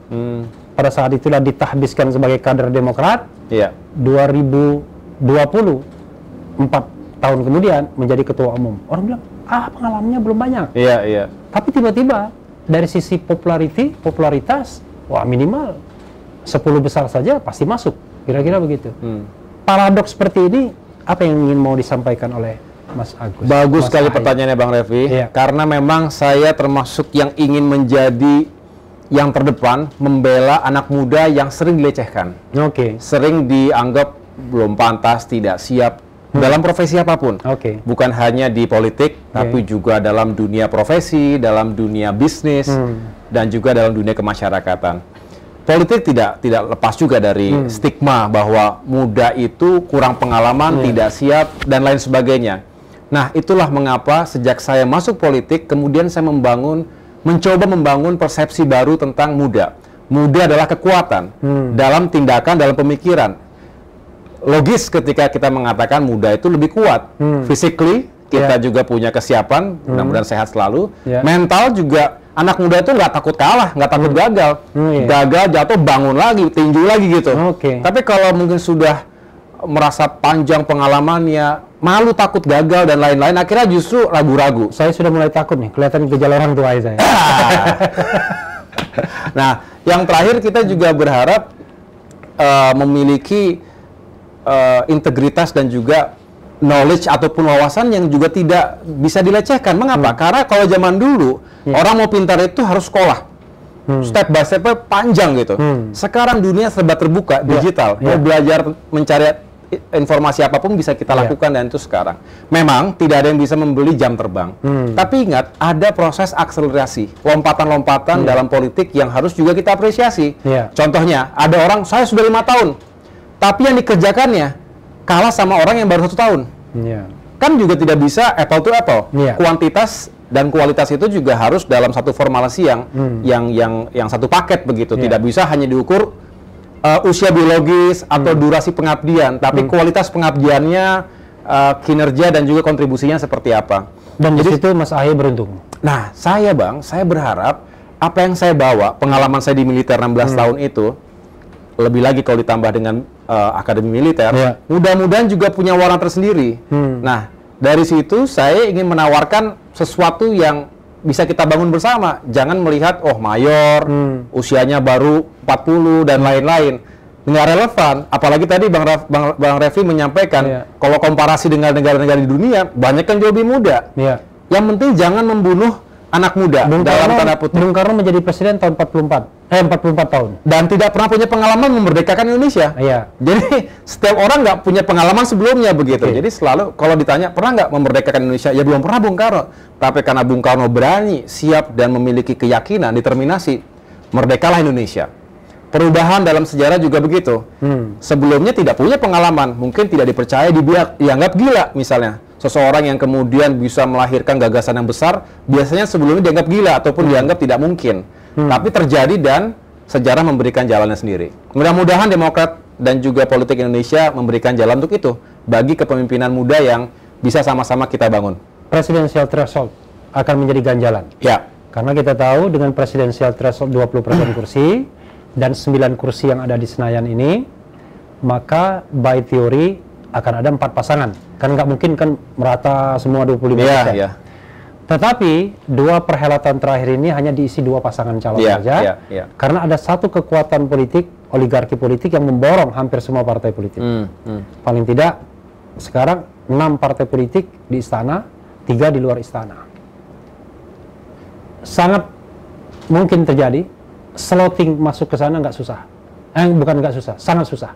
Pada saat itulah ditahbiskan sebagai kader Demokrat. 2020, 4 tahun kemudian menjadi ketua umum. Orang bilang, pengalamannya belum banyak. Tapi tiba-tiba dari sisi popularitas, wah minimal 10 besar saja pasti masuk, kira-kira begitu. Paradoks seperti ini, apa yang ingin mau disampaikan oleh Mas Agus? Bagus sekali pertanyaannya Bang Refli, karena memang saya termasuk yang ingin menjadi yang terdepan, membela anak muda yang sering dilecehkan, sering dianggap belum pantas, tidak siap, dalam profesi apapun, bukan hanya di politik, tapi juga dalam dunia profesi, dalam dunia bisnis, dan juga dalam dunia kemasyarakatan. Politik tidak lepas juga dari stigma bahwa muda itu kurang pengalaman, tidak siap, dan lain sebagainya. Nah, itulah mengapa sejak saya masuk politik, kemudian saya mencoba membangun persepsi baru tentang muda. Muda adalah kekuatan dalam tindakan, dalam pemikiran. Logis ketika kita mengatakan muda itu lebih kuat. Physically, kita juga punya kesiapan, mudah-mudahan sehat selalu. Mental juga, anak muda itu nggak takut kalah, nggak takut gagal. Gagal, jatuh, bangun lagi, tinju lagi gitu. Tapi kalau mungkin sudah merasa panjang pengalamannya, malu, takut gagal, dan lain-lain, akhirnya justru ragu-ragu. Saya sudah mulai takut nih, kelihatan gejala orang tua saya. Nah, yang terakhir kita juga berharap memiliki integritas dan juga knowledge ataupun wawasan yang juga tidak bisa dilecehkan. Mengapa? Karena kalau zaman dulu orang mau pintar itu harus sekolah, step by step panjang gitu. Sekarang dunia serba terbuka, digital. Mau belajar mencari informasi apapun bisa kita lakukan dan itu sekarang. Memang tidak ada yang bisa membeli jam terbang. Tapi ingat, ada proses akselerasi, lompatan-lompatan dalam politik yang harus juga kita apresiasi. Contohnya, ada orang, saya sudah 5 tahun, tapi yang dikerjakannya kalah sama orang yang baru 1 tahun. Kan juga tidak bisa apple to apple. Kuantitas dan kualitas itu juga harus dalam satu formulasi yang satu paket begitu. Tidak bisa hanya diukur usia biologis atau durasi pengabdian, tapi kualitas pengabdiannya, kinerja dan juga kontribusinya seperti apa. Dan di situ Mas Ahy beruntung. Nah, saya berharap apa yang saya bawa, pengalaman saya di militer 16 tahun itu, lebih lagi kalau ditambah dengan akademi militer, mudah-mudahan juga punya warna tersendiri. Nah, dari situ saya ingin menawarkan sesuatu yang bisa kita bangun bersama. Jangan melihat, oh mayor, usianya baru 40 dan lain-lain. Nggak relevan. Apalagi tadi Bang Refli menyampaikan, kalau komparasi dengan negara-negara di dunia, banyak yang jauh lebih muda. Yang penting jangan membunuh anak muda dalam tanda putih. Bung Karno menjadi presiden tahun 44 tahun. Dan tidak pernah punya pengalaman memerdekakan Indonesia. Jadi setiap orang nggak punya pengalaman sebelumnya begitu. Jadi selalu kalau ditanya pernah nggak memerdekakan Indonesia, ya belum pernah Bung Karno. Tapi karena Bung Karno berani, siap dan memiliki keyakinan, determinasi, merdekalah Indonesia. Perubahan dalam sejarah juga begitu. Sebelumnya tidak punya pengalaman, mungkin tidak dipercaya, dianggap gila misalnya. Seseorang yang kemudian bisa melahirkan gagasan yang besar, biasanya sebelumnya dianggap gila ataupun dianggap tidak mungkin. Tapi terjadi dan sejarah memberikan jalannya sendiri. Mudah-mudahan Demokrat dan juga politik Indonesia memberikan jalan untuk itu bagi kepemimpinan muda yang bisa sama-sama kita bangun. Presidensial threshold akan menjadi ganjalan. Karena kita tahu dengan presidensial threshold 20% kursi dan 9 kursi yang ada di Senayan ini, maka by theory akan ada 4 pasangan. Kan nggak mungkin kan merata semua 25%. Tetapi 2 perhelatan terakhir ini hanya diisi 2 pasangan calon saja. Karena ada satu kekuatan politik, oligarki politik yang memborong hampir semua partai politik. Paling tidak sekarang 6 partai politik di istana, 3 di luar istana. Sangat mungkin terjadi. Slotting masuk ke sana nggak susah. Bukan nggak susah, sangat susah.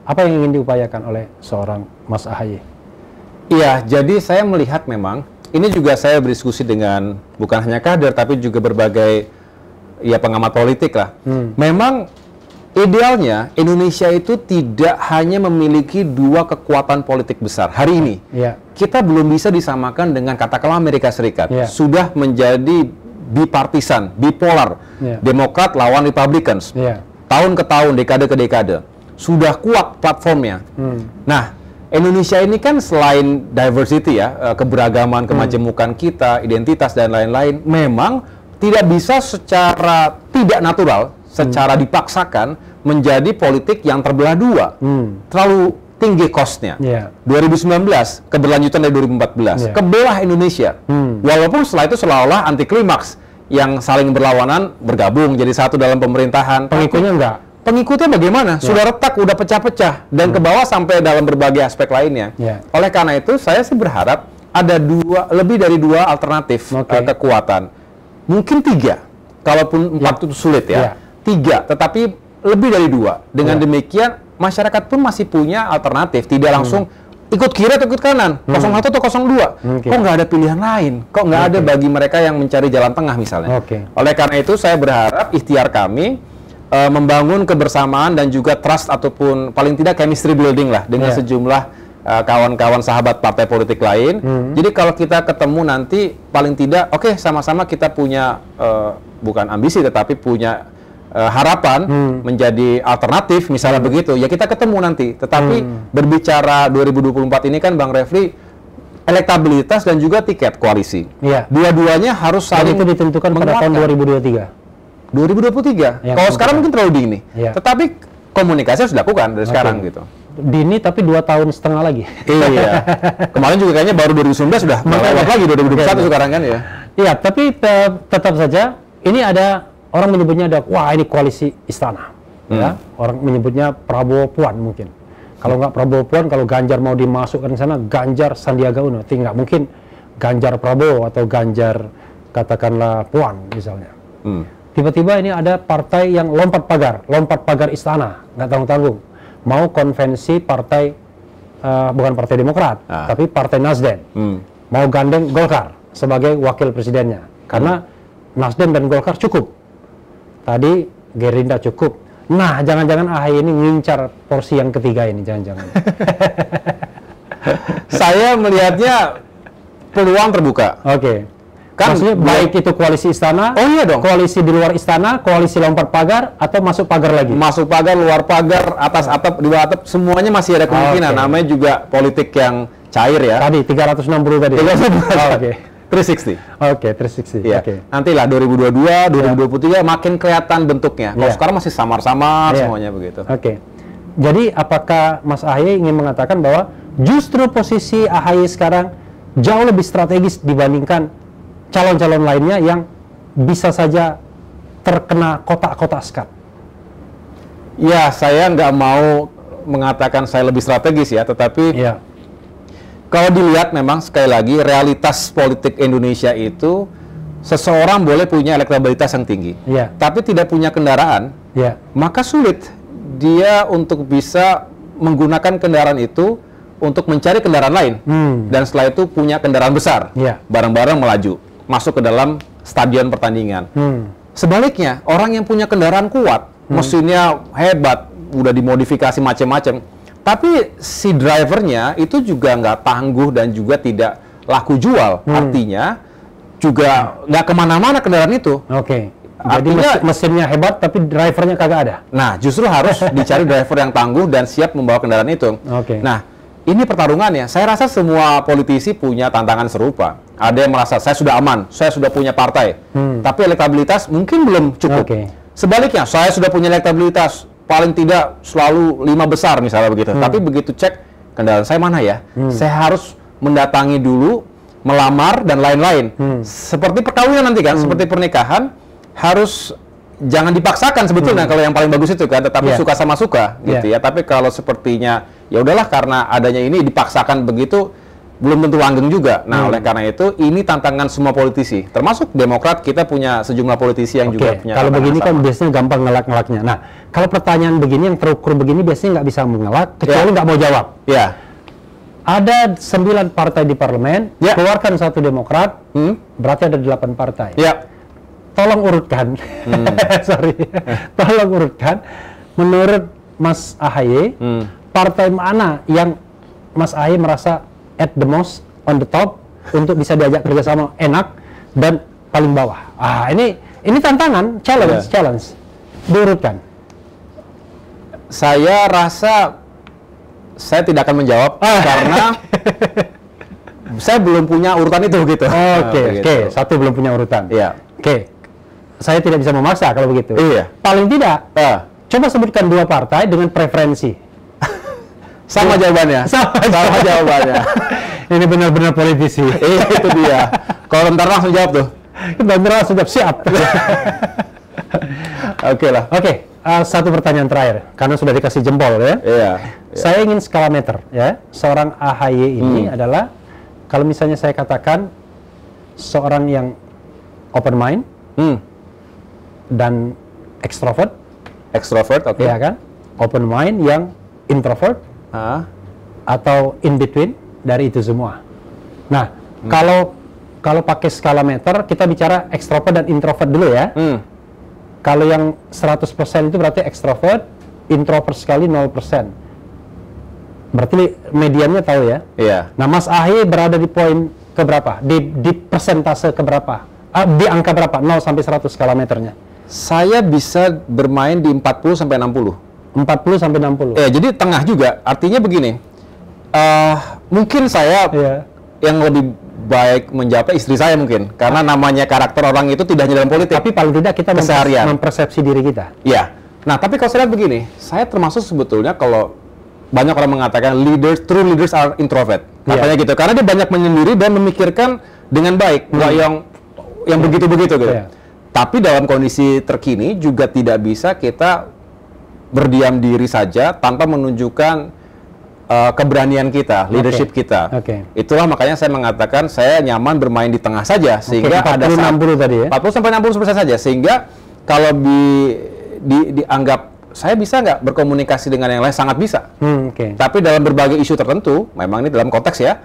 Apa yang ingin diupayakan oleh seorang Mas Ahy? Iya, jadi saya melihat memang, ini juga saya berdiskusi dengan bukan hanya kader, tapi juga berbagai pengamat politik lah. Memang idealnya Indonesia itu tidak hanya memiliki 2 kekuatan politik besar. Hari ini, kita belum bisa disamakan dengan katakanlah Amerika Serikat. Sudah menjadi bipartisan, bipolar, Demokrat lawan Republicans, tahun ke tahun, dekade ke dekade, sudah kuat platformnya. Nah, Indonesia ini kan selain diversity keberagaman, kemajemukan kita, identitas dan lain-lain, memang tidak bisa secara tidak natural, secara dipaksakan menjadi politik yang terbelah 2. Terlalu tinggi cost-nya. 2019, keberlanjutan dari 2014, kebelah Indonesia. Walaupun setelah itu seolah-olah anti klimaks, yang saling berlawanan bergabung jadi satu dalam pemerintahan. Pengikutnya enggak? Pengikutnya bagaimana? Sudah retak, udah pecah-pecah, dan ke bawah sampai dalam berbagai aspek lainnya. Oleh karena itu, saya sih berharap ada lebih dari 2 alternatif kekuatan. Mungkin 3, kalaupun 4 itu sulit 3, tetapi lebih dari 2. Dengan demikian, masyarakat pun masih punya alternatif, tidak langsung ikut kiri atau ikut kanan, 01 atau 02. Kok nggak ada pilihan lain? Kok nggak ada bagi mereka yang mencari jalan tengah misalnya? Oleh karena itu, saya berharap ikhtiar kami membangun kebersamaan dan juga trust ataupun paling tidak chemistry building lah dengan sejumlah kawan-kawan sahabat partai politik lain. Jadi kalau kita ketemu nanti paling tidak, sama-sama kita punya bukan ambisi tetapi punya harapan menjadi alternatif misalnya begitu, ya kita ketemu nanti. Tetapi berbicara 2024 ini kan Bang Refli, elektabilitas dan juga tiket koalisi. Dua-duanya harus saling itu ditentukan pada tahun 2023. 2023. Kalau sekarang mungkin terlalu dini. Tetapi komunikasi harus dilakukan dari sekarang gitu. Dini tapi 2 tahun setengah lagi. Kemarin juga kayaknya baru 2019 sudah lewat lagi 2021 sekarang kan ya. Iya, tapi tetap saja ini ada orang menyebutnya wah ini koalisi istana. Orang menyebutnya Prabowo Puan mungkin. Kalau nggak Prabowo Puan, kalau Ganjar mau dimasukkan ke sana, Ganjar Sandiaga Uno. Nggak mungkin Ganjar Prabowo atau Ganjar katakanlah Puan misalnya. Tiba-tiba ini ada partai yang lompat pagar istana, nggak tanggung-tanggung. Mau konvensi partai bukan Partai Demokrat, tapi Partai Nasdem mau gandeng Golkar sebagai wakil presidennya, karena Nasdem dan Golkar cukup. Tadi Gerindra cukup. Nah, jangan-jangan AHY ini ngincar porsi yang ketiga ini, jangan-jangan. Saya melihatnya peluang terbuka. Oke. Kan maksudnya baik itu koalisi istana, oh iya dong, koalisi di luar istana, koalisi lompat pagar, atau masuk pagar lagi? Masuk pagar, luar pagar, atas atap, di bawah atap, semuanya masih ada kemungkinan. Namanya juga politik yang cair ya. Tadi 360 tadi. 360. Oke. 360. Oke, 360. Ya. Okay. Nantilah 2022, 2023 makin kelihatan bentuknya. Kalau sekarang masih samar-samar semuanya begitu. Oke. Jadi apakah Mas AHY ingin mengatakan bahwa justru posisi AHY sekarang jauh lebih strategis dibandingkan calon-calon lainnya yang bisa saja terkena kotak-kotak skat? Ya, saya nggak mau mengatakan saya lebih strategis ya, tetapi kalau dilihat memang sekali lagi realitas politik Indonesia itu seseorang boleh punya elektabilitas yang tinggi, tapi tidak punya kendaraan, maka sulit dia untuk bisa menggunakan kendaraan itu untuk mencari kendaraan lain, dan setelah itu punya kendaraan besar, bareng-bareng melaju masuk ke dalam stadion pertandingan. Sebaliknya, orang yang punya kendaraan kuat, mesinnya hebat, udah dimodifikasi macam-macam, tapi si drivernya itu juga nggak tangguh dan juga tidak laku jual. Artinya juga nggak kemana-mana kendaraan itu. Jadi artinya, mesinnya hebat tapi drivernya kagak ada. Nah, justru harus dicari driver yang tangguh dan siap membawa kendaraan itu. Nah, ini pertarungannya. Saya rasa semua politisi punya tantangan serupa. Ada yang merasa saya sudah aman, saya sudah punya partai, tapi elektabilitas mungkin belum cukup. Sebaliknya, saya sudah punya elektabilitas, paling tidak selalu 5 besar misalnya begitu. Tapi begitu cek kendaraan saya mana ya, saya harus mendatangi dulu, melamar dan lain-lain. Seperti perkawinan nanti kan, seperti pernikahan, harus jangan dipaksakan sebetulnya kalau yang paling bagus itu kan, tetapi suka sama suka gitu ya. Tapi kalau sepertinya ya udahlah karena adanya ini dipaksakan begitu, belum tentu langgeng juga. Nah, oleh karena itu ini tantangan semua politisi, termasuk Demokrat. Kita punya sejumlah politisi yang juga punya. Kalau begini kan biasanya gampang ngelak-ngelaknya. Nah, kalau pertanyaan begini yang terukur begini biasanya nggak bisa mengelak kecuali nggak mau jawab. Ada 9 partai di parlemen, keluarkan 1 Demokrat, berarti ada 8 partai. Tolong urutkan, tolong urutkan. Menurut Mas AHY, partai mana yang Mas AHY merasa at the most on the top untuk bisa diajak kerjasama enak dan paling bawah? Ini tantangan, challenge. Diurutkan. Saya rasa saya tidak akan menjawab karena saya belum punya urutan itu gitu. Oke, 1 belum punya urutan. Saya tidak bisa memaksa kalau begitu. Paling tidak, coba sebutkan 2 partai dengan preferensi. Sama jawabannya. Sama jawabannya. Ini benar-benar politisi. Itu dia. Kalau bentar langsung jawab tuh. Bentar langsung jawab, siap. Oke, 1 pertanyaan terakhir, karena sudah dikasih jempol ya. Saya ingin skala meter ya. Seorang AHY ini adalah, kalau misalnya saya katakan seorang yang open mind dan extrovert, ya kan? Open mind yang introvert, atau in between dari itu semua. Nah, kalau pakai skala meter kita bicara extrovert dan introvert dulu ya. Kalau yang 100% itu berarti extrovert, introvert sekali 0%. Berarti mediannya tahu ya? Nah, Mas AHY berada di poin keberapa? Di persentase keberapa? Di angka berapa? 0 sampai 100 skala meternya. Saya bisa bermain di 40 sampai 60. 40 sampai 60. Jadi tengah juga. Artinya begini. Mungkin saya yang lebih baik menjawab istri saya mungkin, karena namanya karakter orang itu tidak hanya dalam politik. Tapi paling tidak kita mempersepsi diri kita. Nah, tapi kalau saya lihat begini, saya termasuk sebetulnya kalau banyak orang mengatakan true leaders are introvert. Katanya gitu, karena dia banyak menyendiri dan memikirkan dengan baik, nggak yang begitu-begitu gitu. Tapi dalam kondisi terkini juga tidak bisa kita berdiam diri saja tanpa menunjukkan keberanian kita, leadership kita. Itulah makanya saya mengatakan saya nyaman bermain di tengah saja, sehingga 40, ada 60 tadi ya. 40 sampai 60% saja, sehingga kalau dianggap saya bisa nggak berkomunikasi dengan yang lain? Sangat bisa. Tapi dalam berbagai isu tertentu, memang ini dalam konteks ya,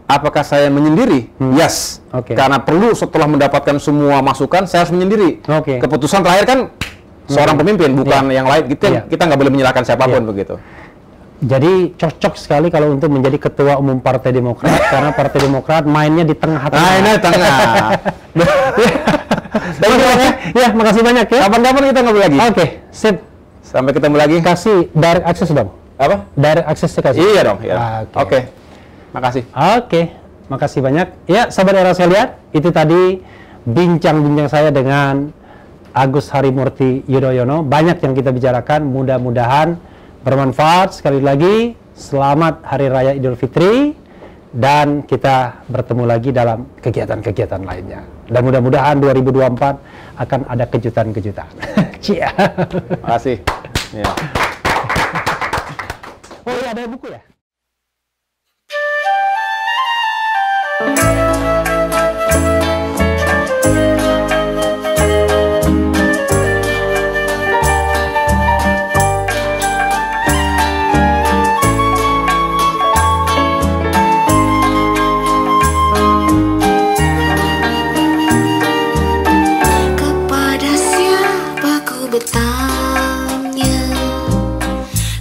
apakah saya menyendiri? Yes. Karena perlu setelah mendapatkan semua masukan, saya harus menyendiri. Keputusan terakhir kan seorang pemimpin, bukan yang lain. Kita nggak boleh menyalahkan siapapun begitu. Jadi cocok sekali kalau untuk menjadi ketua umum Partai Demokrat karena Partai Demokrat mainnya di tengah-tengah. Mainnya tengah. Ya, makasih banyak ya. Kapan-kapan kita ngobrol lagi. Oke, sip. Sampai ketemu lagi. Kasih direct access dong. Apa? Direct access kasih. Iya dong. Iya. Oke. Makasih. Oke, makasih banyak. Ya, sahabat Era saya lihat, itu tadi bincang-bincang saya dengan Agus Harimurti Yudhoyono. Banyak yang kita bicarakan, mudah-mudahan bermanfaat. Sekali lagi, selamat Hari Raya Idul Fitri. Dan kita bertemu lagi dalam kegiatan-kegiatan lainnya. Dan mudah-mudahan 2024 akan ada kejutan-kejutan. Cia. Makasih. Ya. Oh iya, ada buku ya?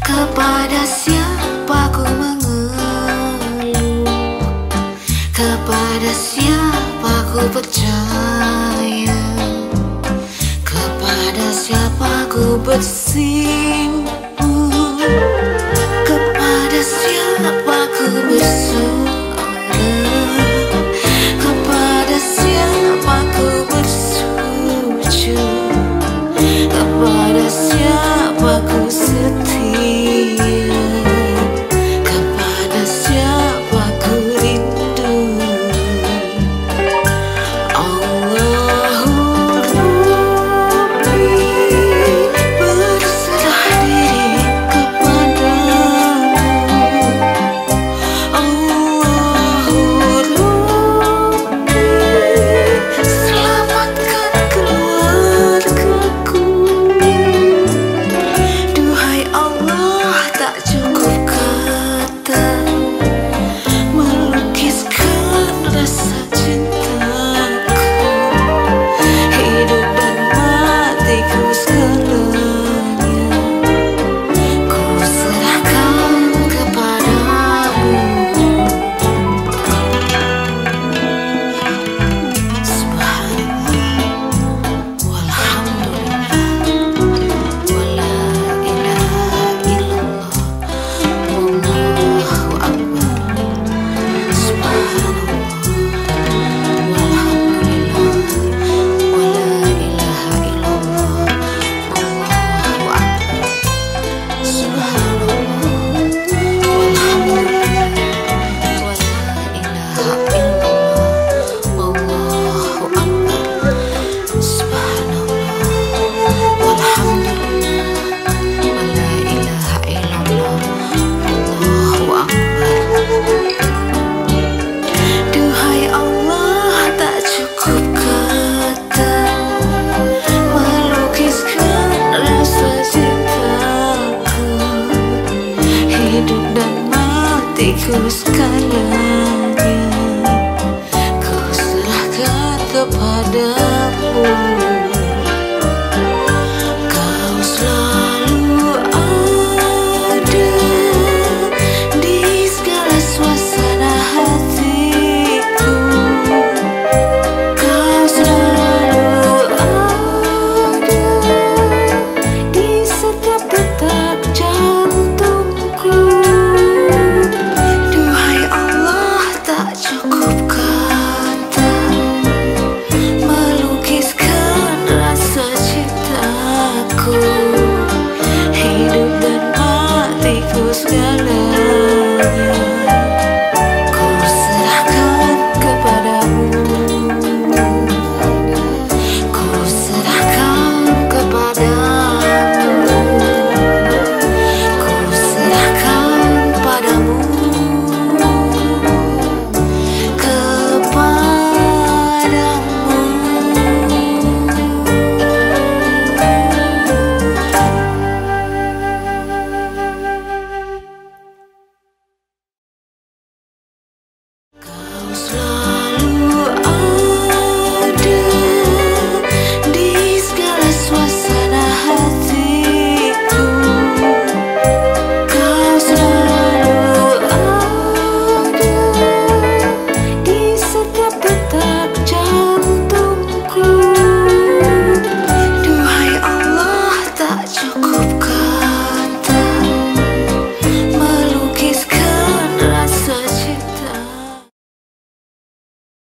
Kepada siapa ku mengeluh, kepada siapa ku percaya, kepada siapa ku bersimpuh, kepada siapa ku bersuara, kepada siapa ku bersujud, kepada siapa ku setia, kepada siapa ku rindu. Allahu Rabbi, berserah diri kepadamu. Allahu Rabbi, selamatkan keluargaku. Duhai Allah, tak cukup kata melukiskan rasa cintaku. Hidup dan matiku segalanya ku serahkan kepadamu. Subhanallah, walhamdulillah, wala ilaha illallah, wallahu akbar. Subhanallah, walhamdulillah, wala ilaha illallah, wallahu akbar. Subhanallah, walhamdulillah, wala ilaha illallah, wallahu akbar. Subhanallah, walhamdulillah, wala ilaha illallah, wallahu akbar. Duhai Allah, tak cukup kata melukiskan rasa cintaku. Hidup dan matiku segalanya ku serahkan kepada